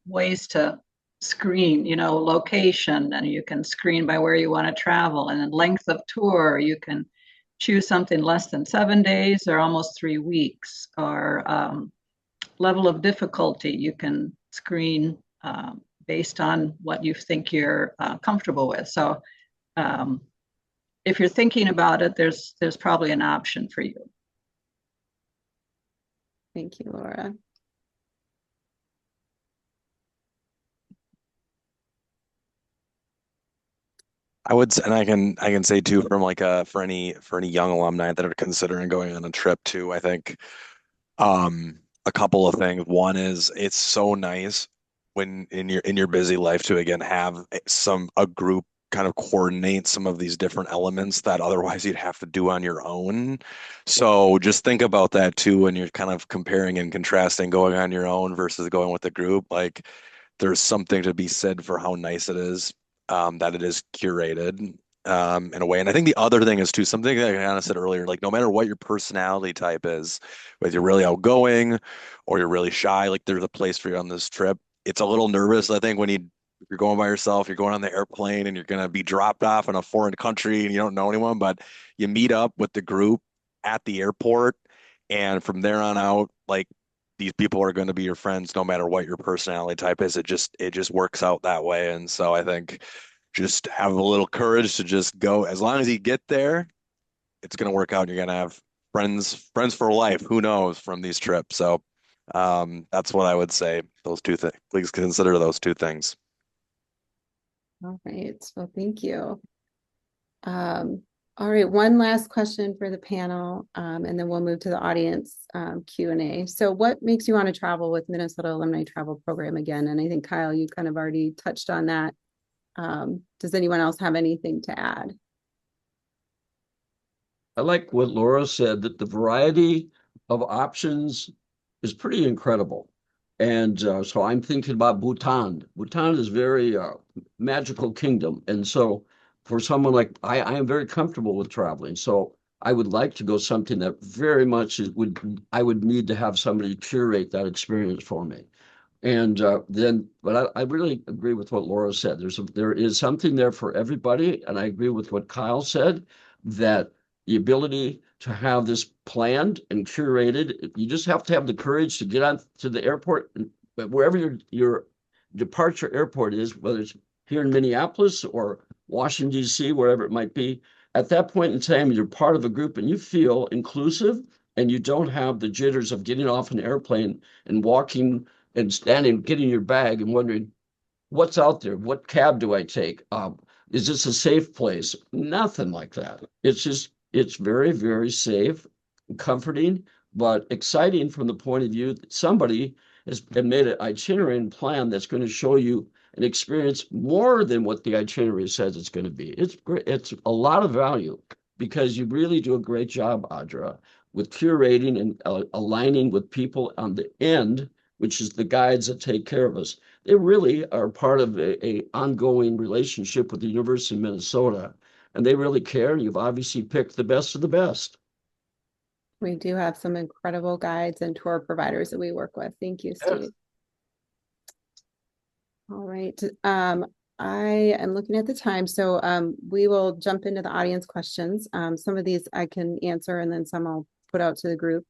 ways to screen, location, and you can screen by where you want to travel, and then length of tour. You can choose something less than 7 days or almost 3 weeks, or level of difficulty. You can screen based on what you think you're comfortable with. So if you're thinking about it, there's probably an option for you. Thank you, Laura. I would, and I can say too, from like for any young alumni that are considering going on a trip too, I think a couple of things. One is it's so nice when in your busy life to again have a group kind of coordinate some of these different elements that otherwise you'd have to do on your own. So just think about that too when you're kind of comparing and contrasting going on your own versus going with the group. Like there's something to be said for how nice it is, that it is curated, in a way. And I think the other thing is too, something that I kind of said earlier, like no matter what your personality type is, whether you're really outgoing or you're really shy, like there's a place for you on this trip. It's a little nervous, I think, when you're going by yourself, you're going on the airplane and you're going to be dropped off in a foreign country and you don't know anyone, but you meet up with the group at the airport. And from there on out, like these people are going to be your friends no matter what your personality type is. It just works out that way. And so I think just have a little courage to just go. As long as you get there, it's going to work out. You're going to have friends for life. Who knows from these trips? So that's what I would say. Those two things. Please consider those two things. All right. Well, thank you. All right. One last question for the panel, and then we'll move to the audience Q&A. So what makes you want to travel with Minnesota Alumni Travel Program again? And I think, Kyle, you kind of already touched on that. Does anyone else have anything to add? I like what Laura said, that the variety of options is pretty incredible. And so I'm thinking about Bhutan. Bhutan is very magical kingdom. And so for someone like I am very comfortable with traveling. So I would like to go something that very much I would need to have somebody curate that experience for me. And but I really agree with what Laura said. There is something there for everybody, and I agree with what Kyle said, that the ability to have this planned and curated, you just have to have the courage to get on to the airport, but wherever your departure airport is, whether it's here in Minneapolis or Washington, D.C., wherever it might be. At that point in time, you're part of a group and you feel inclusive, and you don't have the jitters of getting off an airplane and walking and standing, getting your bag and wondering, what's out there? What cab do I take? Is this a safe place? Nothing like that. It's very, very safe, comforting, but exciting from the point of view that somebody has made an itinerary and plan that's going to show you an experience more than what the itinerary says it's going to be. It's great. It's a lot of value because you really do a great job, Audra, with curating and aligning with people on the end, which is the guides that take care of us. They really are part of a ongoing relationship with the University of Minnesota, and they really care. And you've obviously picked the best of the best. We do have some incredible guides and tour providers that we work with. Thank you, Steve. Yes. All right. I am looking at the time, so we will jump into the audience questions. Some of these I can answer, and then some I'll put out to the group.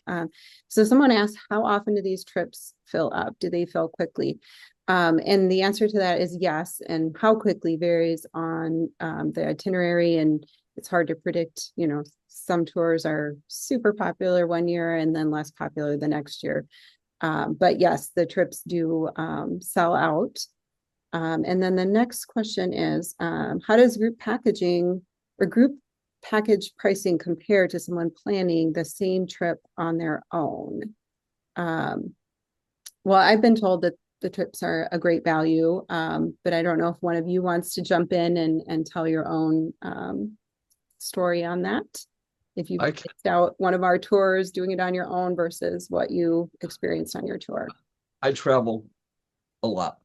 So someone asked, how often do these trips fill up? Do they fill quickly? And the answer to that is yes, and how quickly varies on the itinerary, and it's hard to predict. You know, some tours are super popular one year and then less popular the next year. But yes, the trips do sell out. And then the next question is, how does group packaging or group package pricing compare to someone planning the same trip on their own? Well, I've been told that the trips are a great value, but I don't know if one of you wants to jump in and tell your own story on that. If you picked out one of our tours, doing it on your own versus what you experienced on your tour. I travel a lot,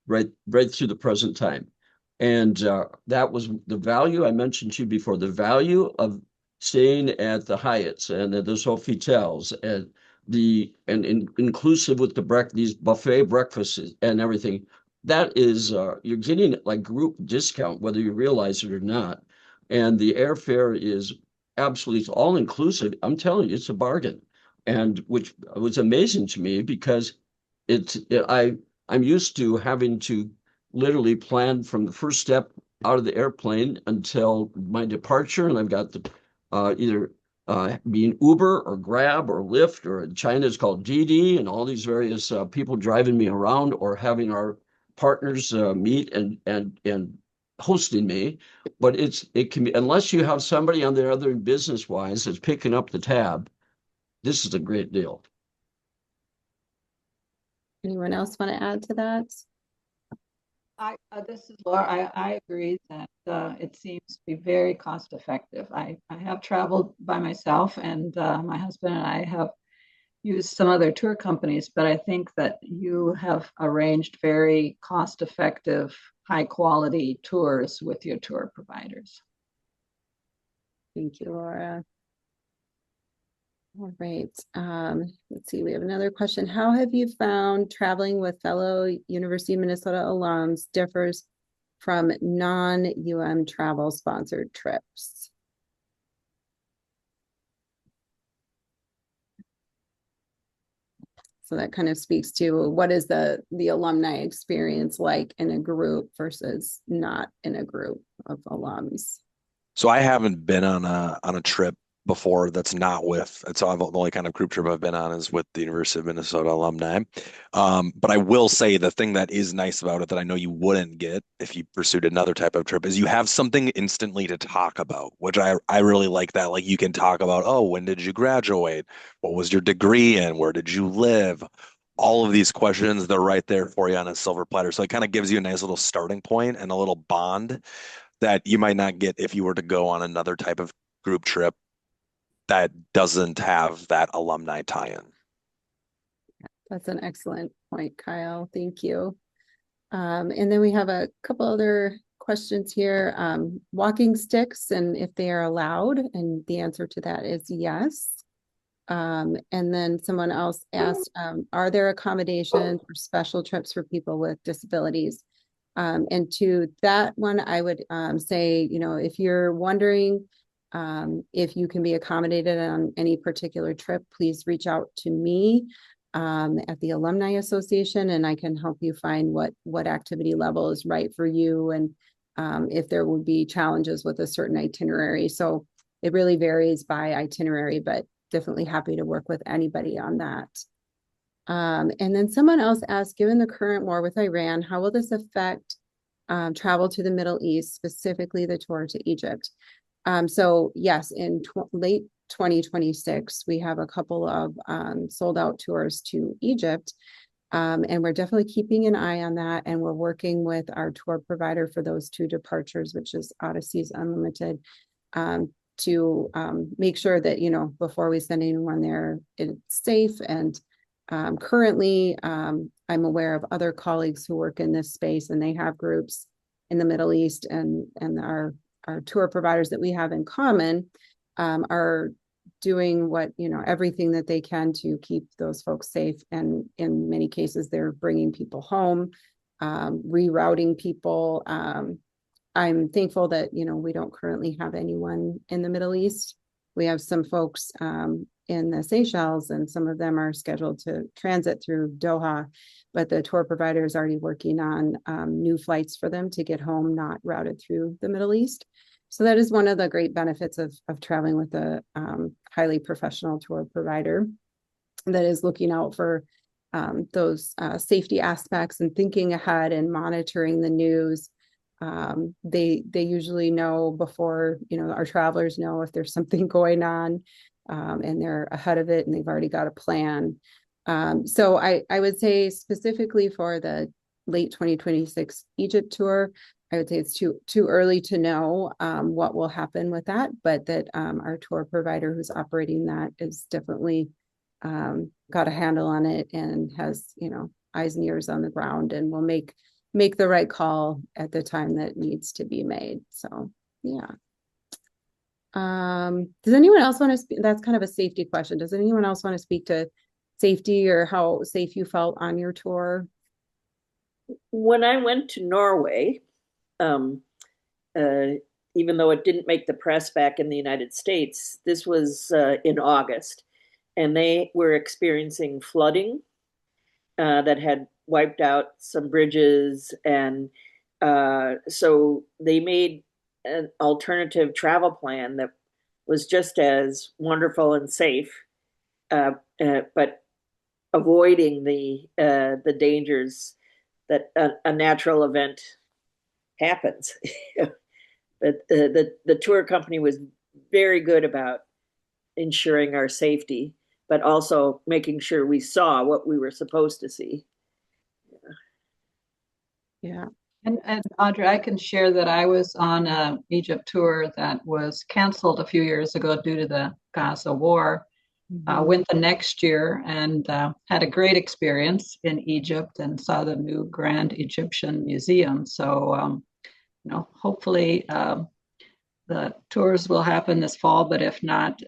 right through the present time. And that was the value I mentioned to you before, the value of staying at the Hyatts and the Sofitels and inclusive with these buffet breakfasts and everything. That is, you're getting like group discount, whether you realize it or not. And the airfare is absolutely all inclusive. I'm telling you, it's a bargain. And which was amazing to me because I'm used to having to literally plan from the first step out of the airplane until my departure, and I've got to either being Uber or Grab or Lyft, or in China it's called Didi, and all these various people driving me around, or having our partners meet and hosting me. But it can be, unless you have somebody on the other business wise that's picking up the tab, this is a great deal. Anyone else want to add to that? This is Laura. I agree that it seems to be very cost effective. I have traveled by myself, and my husband and I have used some other tour companies, but I think that you have arranged very cost effective, high quality tours with your tour providers. Thank you, Laura. All right. Let's see. We have another question. How have you found traveling with fellow University of Minnesota alums differs from non-UM travel sponsored trips? So that kind of speaks to what is the alumni experience like in a group versus not in a group of alums. So I haven't been on a trip before that's not with, and so I've the only kind of group trip I've been on is with the University of Minnesota alumni. But I will say the thing that is nice about it that I know you wouldn't get if you pursued another type of trip is you have something instantly to talk about, which I really like that. Like you can talk about, oh, when did you graduate? What was your degree in? Where did you live? All of these questions, they're right there for you on a silver platter. So it kind of gives you a nice little starting point and a little bond that you might not get if you were to go on another type of group trip that doesn't have that alumni tie-in. That's an excellent point, Kyle. Thank you. And then we have a couple other questions here. Walking sticks and if they are allowed, and the answer to that is yes. And then someone else asked, are there accommodations or special trips for people with disabilities? And to that one, I would say, if you're wondering if you can be accommodated on any particular trip, please reach out to me at the Alumni Association, and I can help you find what activity level is right for you and if there would be challenges with a certain itinerary. So it really varies by itinerary, but definitely happy to work with anybody on that. And then someone else asked, given the current war with Iran, how will this affect travel to the Middle East, specifically the tour to Egypt? So yes, in late 2026, we have a couple of sold out tours to Egypt. And we're definitely keeping an eye on that. And we're working with our tour provider for those two departures, which is Odysseys Unlimited, to make sure that, before we send anyone there, it's safe. And currently, I'm aware of other colleagues who work in this space and they have groups in the Middle East, and our tour providers that we have in common are doing everything that they can to keep those folks safe. And in many cases, they're bringing people home, rerouting people. I'm thankful that, we don't currently have anyone in the Middle East. We have some folks in the Seychelles, and some of them are scheduled to transit through Doha, but the tour provider is already working on new flights for them to get home, not routed through the Middle East. So that is one of the great benefits of traveling with a highly professional tour provider that is looking out for those safety aspects and thinking ahead and monitoring the news. They usually know before, our travelers know if there's something going on, and they're ahead of it and they've already got a plan. So I would say specifically for the late 2026 Egypt tour, I would say it's too early to know what will happen with that, but that our tour provider who's operating that is definitely got a handle on it and has, eyes and ears on the ground, and will make the right call at the time that needs to be made. So yeah. Does anyone else want to speak? That's kind of a safety question. Does anyone else want to speak to safety or how safe you felt on your tour? When I went to Norway, um, even though it didn't make the press back in the United States, this was in August, and they were experiencing flooding that had wiped out some bridges. And so they made an alternative travel plan that was just as wonderful and safe, but avoiding the dangers that a natural event happens. But the tour company was very good about ensuring our safety, but also making sure we saw what we were supposed to see. Yeah. And Audrey, I can share that I was on a Egypt tour that was canceled a few years ago due to the Gaza war. Went the next year and had a great experience in Egypt and saw the new Grand Egyptian Museum. So, hopefully the tours will happen this fall, but if not,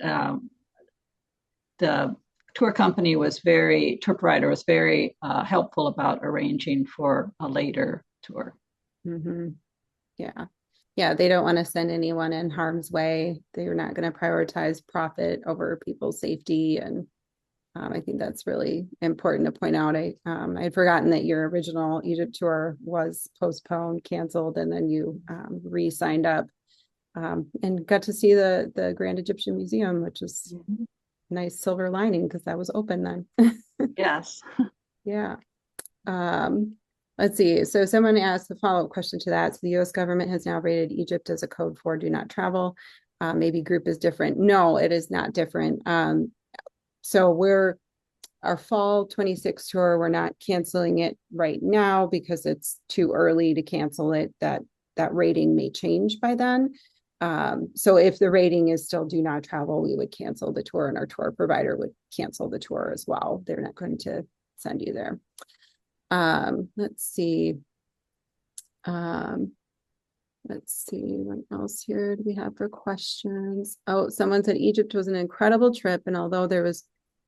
the tour provider was very helpful about arranging for a later tour. Yeah. Yeah, they don't want to send anyone in harm's way. They're not going to prioritize profit over people's safety. And I think that's really important to point out. I had forgotten that your original Egypt tour was postponed, canceled, and then you re-signed up and got to see the Grand Egyptian Museum, which is a nice silver lining because that was open then. Yes. Yeah. Let's see. So someone asked a follow-up question to that. So the U.S. government has now rated Egypt as a code 4 do not travel. Maybe group is different. No, it is not different. So our fall 26 tour, we're not canceling it right now because it's too early to cancel it. That rating may change by then. So if the rating is still do not travel, we would cancel the tour and our tour provider would cancel the tour as well. They're not going to send you there. Let's see. Let's see what else here do we have for questions. Oh, someone said Egypt was an incredible trip, and although there was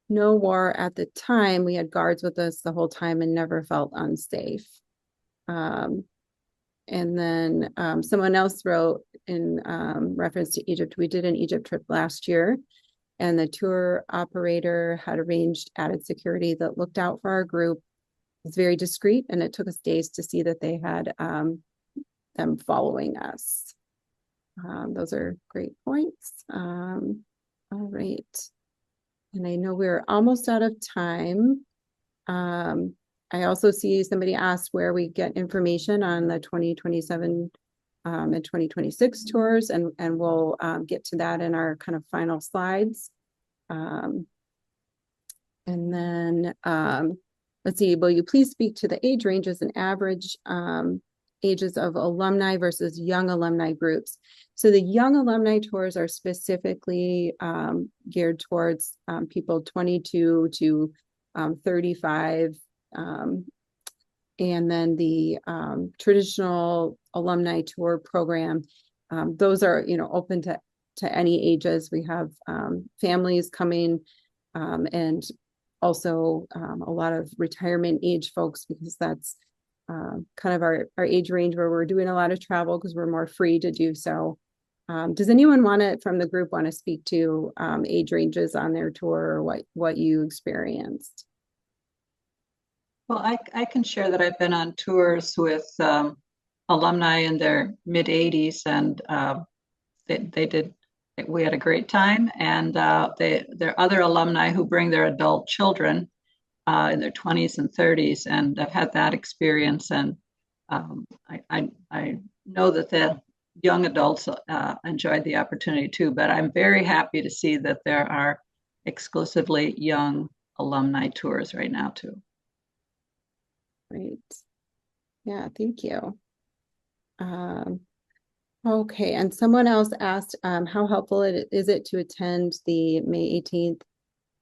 no war at the time, we had guards with us the whole time and never felt unsafe. And then someone else wrote in reference to Egypt, we did an Egypt trip last year, and the tour operator had arranged added security that looked out for our group. It's very discreet, and it took us days to see that they had them following us. Those are great points. All right. And I know we're almost out of time. I also see somebody asked where we get information on the 2027 and 2026 tours, and we'll get to that in our kind of final slides. And then let's see, will you please speak to the age ranges and average ages of alumni versus young alumni groups? So the young alumni tours are specifically geared towards people 22 to 35. And then the traditional alumni tour program, those are, open to any ages. We have families coming and also a lot of retirement age folks, because that's kind of our age range where we're doing a lot of travel because we're more free to do so. Does anyone from the group want to speak to age ranges on their tour, or what you experienced? Well, I can share that I've been on tours with alumni in their mid 80s, and we had a great time. And there are other alumni who bring their adult children in their 20s and 30s, and I've had that experience. And I know that the young adults enjoyed the opportunity too, but I'm very happy to see that there are exclusively young alumni tours right now too. Great. Yeah, thank you. Okay, and someone else asked how helpful is it to attend the May 18th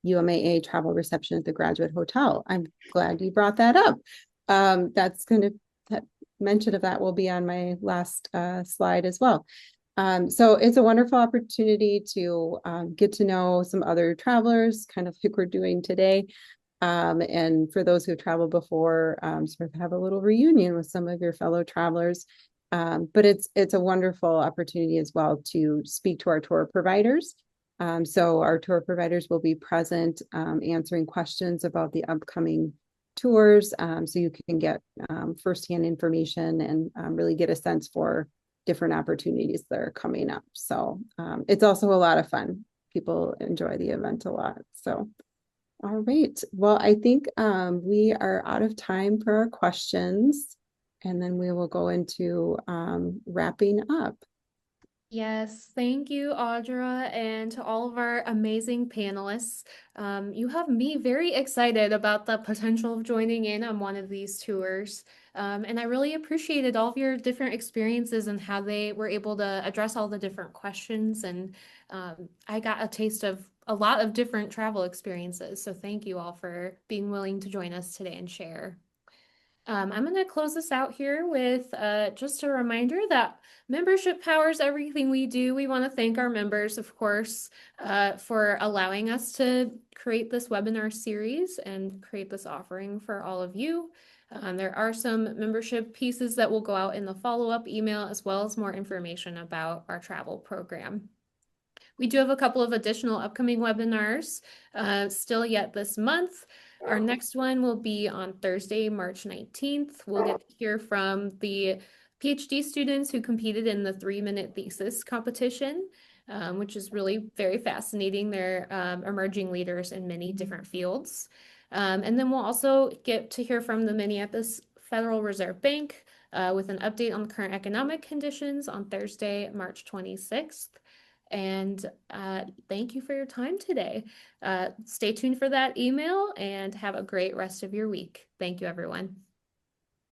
UMAA travel reception at the Graduate Hotel? I'm glad you brought that up. That's going to mention of that will be on my last slide as well. So it's a wonderful opportunity to get to know some other travelers, kind of like we're doing today. And for those who traveled before, sort of have a little reunion with some of your fellow travelers. But it's a wonderful opportunity as well to speak to our tour providers. So our tour providers will be present, answering questions about the upcoming tours, so you can get firsthand information and really get a sense for different opportunities that are coming up. So it's also a lot of fun. People enjoy the event a lot. So, all right. Well, I think we are out of time for our questions, and then we will go into wrapping up. Yes, thank you, Audra, and to all of our amazing panelists. You have me very excited about the potential of joining in on one of these tours. And I really appreciated all of your different experiences and how they were able to address all the different questions. And I got a taste of a lot of different travel experiences. So thank you all for being willing to join us today and share. I'm going to close this out here with just a reminder that membership powers everything we do. We want to thank our members, of course, for allowing us to create this webinar series and create this offering for all of you. There are some membership pieces that will go out in the follow-up email, as well as more information about our travel program. We do have a couple of additional upcoming webinars still yet this month. Our next one will be on Thursday, March 19th. We'll get to hear from the PhD students who competed in the 3-minute thesis competition, which is really very fascinating. They're emerging leaders in many different fields. And then we'll also get to hear from the Minneapolis Federal Reserve Bank with an update on the current economic conditions on Thursday, March 26th. And thank you for your time today. Stay tuned for that email and have a great rest of your week. Thank you, everyone.